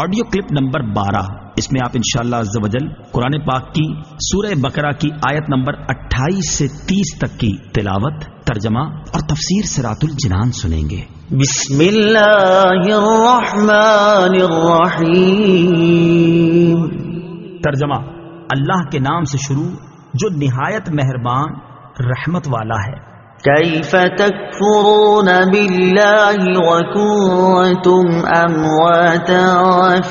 Audio clip number 12، اس میں آپ انشاءاللہ عز و جل قرآن پاک کی سورہ بقرہ کی آیت نمبر 28 سے 30 تک کی تلاوت، ترجمہ اور تفسیر صراط الجنان سنیں گے۔ بسم اللہ الرحمن الرحیم۔ ترجمہ، اللہ کے نام سے شروع جو نہایت مہربان رحمت والا ہے۔ کیف تکفرون باللہ وکنتم امواتا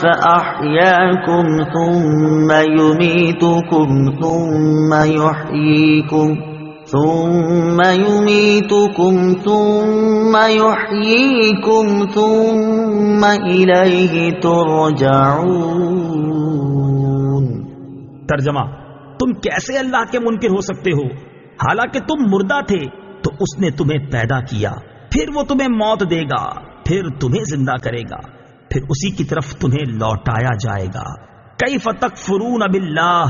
فاحیاکم ثم یمیتکم ثم یحییکم ثم یحییکم ثم الیہ ترجعون۔ ترجمہ، تم کیسے اللہ کے منکر ہو سکتے ہو حالانکہ تم مردہ تھے تو اس نے تمہیں پیدا کیا، پھر وہ تمہیں موت دے گا، پھر تمہیں زندہ کرے گا، پھر اسی کی طرف تمہیں لوٹایا جائے گا۔ کیف تکفرون باللہ،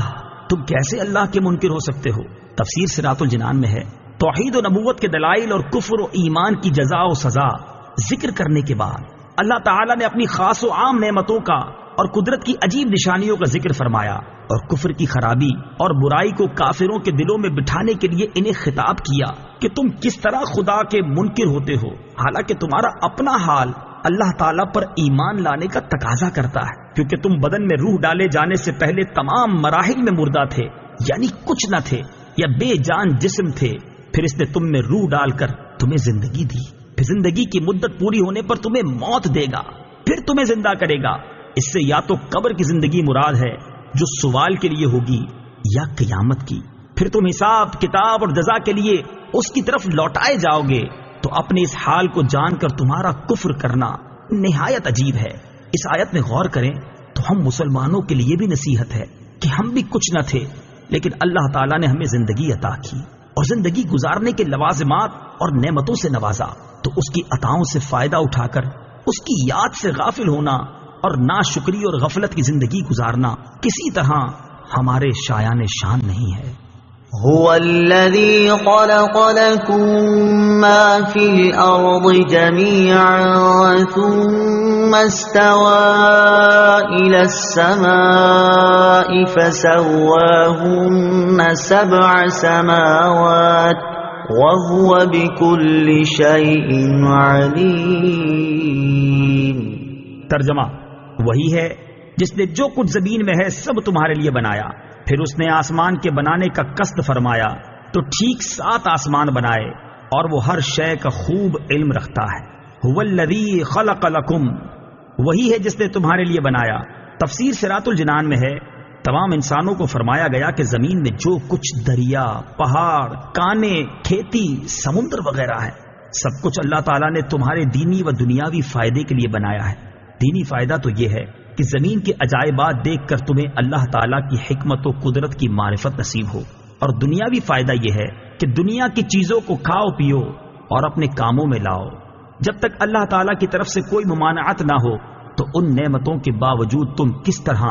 تم کیسے اللہ کے منکر ہو سکتے ہو؟ تفسیر صراط الجنان میں ہے، توحید و نبوت کے دلائل اور کفر و ایمان کی جزا و سزا ذکر کرنے کے بعد اللہ تعالیٰ نے اپنی خاص و عام نعمتوں کا اور قدرت کی عجیب نشانیوں کا ذکر فرمایا اور کفر کی خرابی اور برائی کو کافروں کے دلوں میں بٹھانے کے لیے انہیں خطاب کیا کہ تم کس طرح خدا کے منکر ہوتے ہو حالانکہ تمہارا اپنا حال اللہ تعالیٰ پر ایمان لانے کا تقاضا کرتا ہے، کیونکہ تم بدن میں روح ڈالے جانے سے پہلے تمام مراحل میں مردہ تھے، یعنی کچھ نہ تھے یا بے جان جسم تھے، پھر اس نے تم میں روح ڈال کر تمہیں زندگی دی، پھر زندگی کی مدت پوری ہونے پر تمہیں موت دے گا، پھر تمہیں زندہ کرے گا۔ اس سے یا تو قبر کی زندگی مراد ہے جو سوال کے لیے ہوگی یا قیامت کی، پھر تم حساب کتاب اور جزا کے لیے اس کی طرف لوٹائے جاؤ گے۔ تو اپنے اس حال کو جان کر تمہارا کفر کرنا نہایت عجیب ہے۔ اس آیت میں غور کریں تو ہم مسلمانوں کے لیے بھی نصیحت ہے کہ ہم بھی کچھ نہ تھے، لیکن اللہ تعالیٰ نے ہمیں زندگی عطا کی اور زندگی گزارنے کے لوازمات اور نعمتوں سے نوازا، تو اس کی عطاؤں سے فائدہ اٹھا کر اس کی یاد سے غافل ہونا اور ناشکری اور غفلت کی زندگی گزارنا کسی طرح ہمارے شایان شان نہیں ہے۔ هو الذي خلق لكم ما في الأرض جميعا ثم استوى إلى السماء فسواهن 7 سماوات وهو بكل شيء عليم۔ ترجمہ، وہی ہے جس نے جو کچھ زمین میں ہے سب تمہارے لیے بنایا، پھر اس نے آسمان کے بنانے کا قصد فرمایا تو ٹھیک 7 آسمان بنائے اور وہ ہر شے کا خوب علم رکھتا ہے۔ هو الذی خلق لکم، وہی ہے جس نے تمہارے لیے بنایا۔ تفسیر صراط الجنان میں ہے، تمام انسانوں کو فرمایا گیا کہ زمین میں جو کچھ دریا، پہاڑ، کانے، کھیتی، سمندر وغیرہ ہے، سب کچھ اللہ تعالیٰ نے تمہارے دینی و دنیاوی فائدے کے لیے بنایا ہے۔ دینی فائدہ تو یہ ہے کہ زمین کے عجائبات دیکھ کر تمہیں اللہ تعالیٰ کی حکمت و قدرت کی معرفت نصیب ہو، اور دنیاوی فائدہ یہ ہے کہ دنیا کی چیزوں کو کھاؤ پیو اور اپنے کاموں میں لاؤ۔ جب تک اللہ تعالیٰ کی طرف سے کوئی ممانعت نہ ہو تو ان نعمتوں کے باوجود تم کس طرح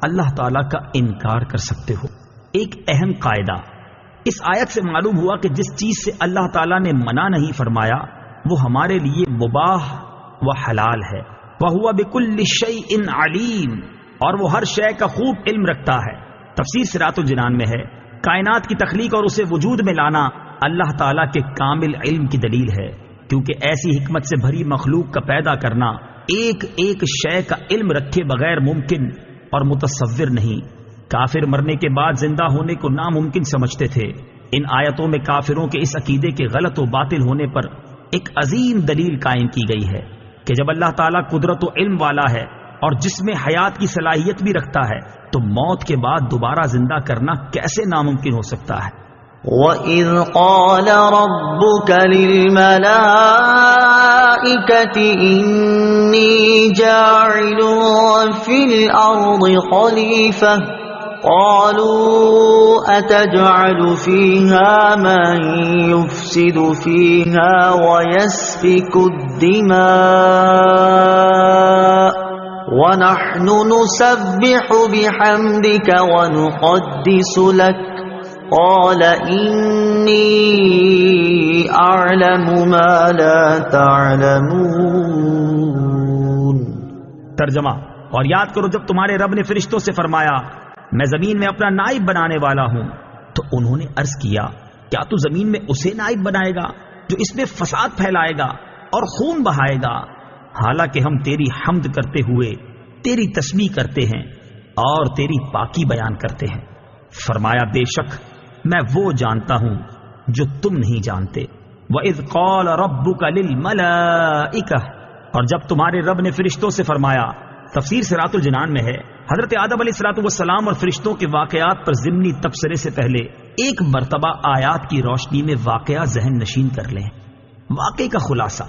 اللہ تعالیٰ کا انکار کر سکتے ہو؟ ایک اہم قاعدہ اس آیت سے معلوم ہوا کہ جس چیز سے اللہ تعالیٰ نے منع نہیں فرمایا وہ ہمارے لیے مباح و حلال ہے۔ وَهُوَ بِكُلِّ شَيْءٍ عَلِيمٌ، اور وہ ہر شے کا خوب علم رکھتا ہے۔ تفسیر صراط الجنان میں ہے، کائنات کی تخلیق اور اسے وجود میں لانا اللہ تعالیٰ کے کامل علم کی دلیل ہے، کیونکہ ایسی حکمت سے بھری مخلوق کا پیدا کرنا ایک ایک شے کا علم رکھے بغیر ممکن اور متصور نہیں۔ کافر مرنے کے بعد زندہ ہونے کو ناممکن سمجھتے تھے۔ ان آیتوں میں کافروں کے اس عقیدے کے غلط و باطل ہونے پر ایک عظیم دلیل قائم کی گئی ہے کہ جب اللہ تعالیٰ قدرت و علم والا ہے اور جس میں حیات کی صلاحیت بھی رکھتا ہے تو موت کے بعد دوبارہ زندہ کرنا کیسے ناممکن ہو سکتا ہے؟ وَإِذْ قَالَ رَبُّكَ لِلْمَلَائِكَةِ إِنِّي جَاعِلٌ فِي الْأَرْضِ خَلِيفَةً قَالُوا أَتَجْعَلُ فِيهَا مَن يُفْسِدُ فِيهَا وَيَسْفِكُ الدِّمَاءَ وَنَحْنُ نُسَبِّحُ بِحَمْدِكَ وَنُقَدِّسُ لَكَ قَالَ إِنِّي أَعْلَمُ مَا لَا تَعْلَمُونَ۔ ترجمہ، اور یاد کرو جب تمہارے رب نے فرشتوں سے فرمایا میں زمین میں اپنا نائب بنانے والا ہوں، تو انہوں نے عرض کیا کیا تو زمین میں اسے نائب بنائے گا جو اس میں فساد پھیلائے گا اور خون بہائے گا، حالانکہ ہم تیری حمد کرتے ہوئے تیری تسبیح کرتے ہیں اور تیری پاکی بیان کرتے ہیں۔ فرمایا بے شک میں وہ جانتا ہوں جو تم نہیں جانتے۔ وَإِذْ قَالَ رَبُّكَ لِلْمَلَائِكَةِ، اور جب تمہارے رب نے فرشتوں سے فرمایا، تفسیر صراط الجنان میں ہے حضرت آدم علیہ السلام اور فرشتوں کے واقعات پر ضمنی تبصرے سے پہلے ایک مرتبہ آیات کی روشنی میں واقعہ ذہن نشین کر لیں۔ واقعے کا خلاصہ،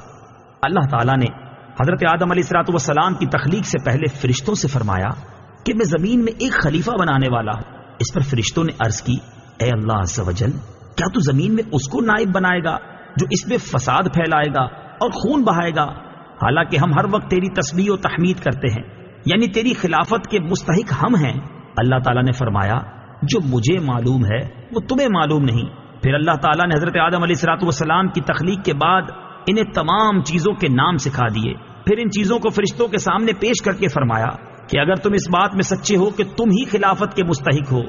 اللہ تعالیٰ نے حضرت آدم علیہ السلام کی تخلیق سے پہلے فرشتوں سے فرمایا کہ میں زمین میں ایک خلیفہ بنانے والا ہوں۔ اس پر فرشتوں نے عرض کی اے اللہ عز و جل، کیا تو زمین میں اس کو نائب بنائے گا جو اس میں فساد پھیلائے گا اور خون بہائے گا، حالانکہ ہم ہر وقت تیری تسبیح و تحمید کرتے ہیں، یعنی تیری خلافت کے مستحق ہم ہیں۔ اللہ تعالیٰ نے فرمایا جو مجھے معلوم ہے وہ تمہیں معلوم نہیں۔ پھر اللہ تعالیٰ نے حضرت آدم علیہ السلام کی تخلیق کے بعد انہیں تمام چیزوں کے نام سکھا دیے، پھر ان چیزوں کو فرشتوں کے سامنے پیش کر کے فرمایا کہ اگر تم اس بات میں سچے ہو کہ تم ہی خلافت کے مستحق ہو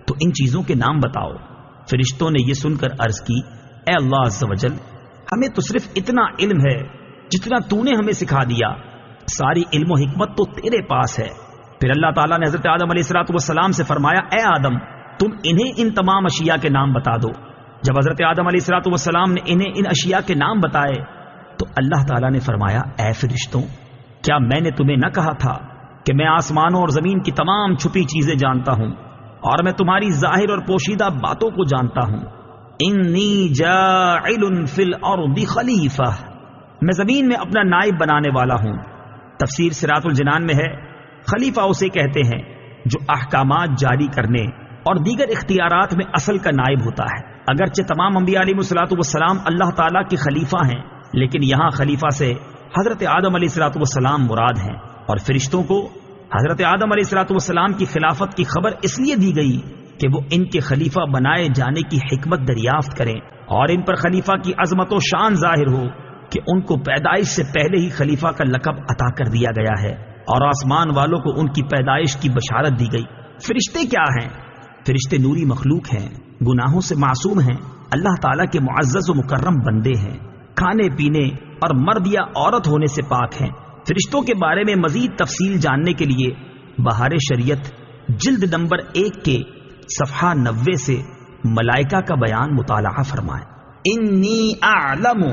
تو ان چیزوں کے نام بتاؤ۔ فرشتوں نے یہ سن کر عرض کی اے اللہ عز و جل، ہمیں تو صرف اتنا علم ہے جتنا تو نے ہمیں سکھا دیا، ساری علم و حکمت تو تیرے پاس ہے۔ پھر اللہ تعالیٰ نے حضرت آدم علیہ السلام سے فرمایا اے آدم، تم انہیں ان تمام اشیاء کے نام بتا دو۔ جب حضرت آدم علیہ السلام نے انہیں ان اشیاء کے نام بتائے تو اللہ تعالیٰ نے فرمایا اے فرشتوں، کیا میں نے تمہیں نہ کہا تھا کہ میں آسمانوں اور زمین کی تمام چھپی چیزیں جانتا ہوں اور میں تمہاری ظاہر اور پوشیدہ باتوں کو جانتا ہوں۔ انی جاعل فی الارض خلیفہ، میں زمین میں اپنا نائب بنانے والا ہوں۔ تفسیر صراط الجنان میں ہے خلیفہ اسے کہتے ہیں جو احکامات جاری کرنے اور دیگر اختیارات میں اصل کا نائب ہوتا ہے۔ اگرچہ تمام انبیاء علیہ السلام اللہ تعالیٰ کے خلیفہ ہیں، لیکن یہاں خلیفہ سے حضرت آدم علیہ السلام مراد ہیں، اور فرشتوں کو حضرت آدم علیہ السلام کی خلافت کی خبر اس لیے دی گئی کہ وہ ان کے خلیفہ بنائے جانے کی حکمت دریافت کریں اور ان پر خلیفہ کی عظمت و شان ظاہر ہو کہ ان کو پیدائش سے پہلے ہی خلیفہ کا لقب عطا کر دیا گیا ہے، اور آسمان والوں کو ان کی پیدائش کی بشارت دی گئی۔ فرشتے کیا ہیں؟ فرشتے نوری مخلوق ہیں، گناہوں سے معصوم ہیں، اللہ تعالیٰ کے معزز و مکرم بندے ہیں، کھانے پینے اور مرد یا عورت ہونے سے پاک ہیں۔ فرشتوں کے بارے میں مزید تفصیل جاننے کے لیے بہار شریعت جلد نمبر 1 کے صفحہ 90 سے ملائکہ کا بیان مطالعہ فرمائیں۔ انی اعلم،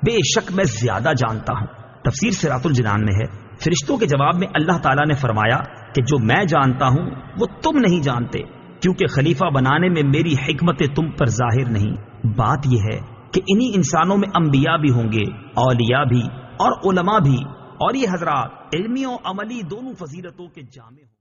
بے شک میں زیادہ جانتا ہوں۔ تفسیر صراط الجنان میں ہے فرشتوں کے جواب میں اللہ تعالیٰ نے فرمایا کہ جو میں جانتا ہوں وہ تم نہیں جانتے، کیونکہ خلیفہ بنانے میں میری حکمت تم پر ظاہر نہیں۔ بات یہ ہے کہ انہی انسانوں میں انبیاء بھی ہوں گے، اولیاء بھی اور علماء بھی، اور یہ حضرات علمی و عملی دونوں فضیلتوں کے جامع ہوں۔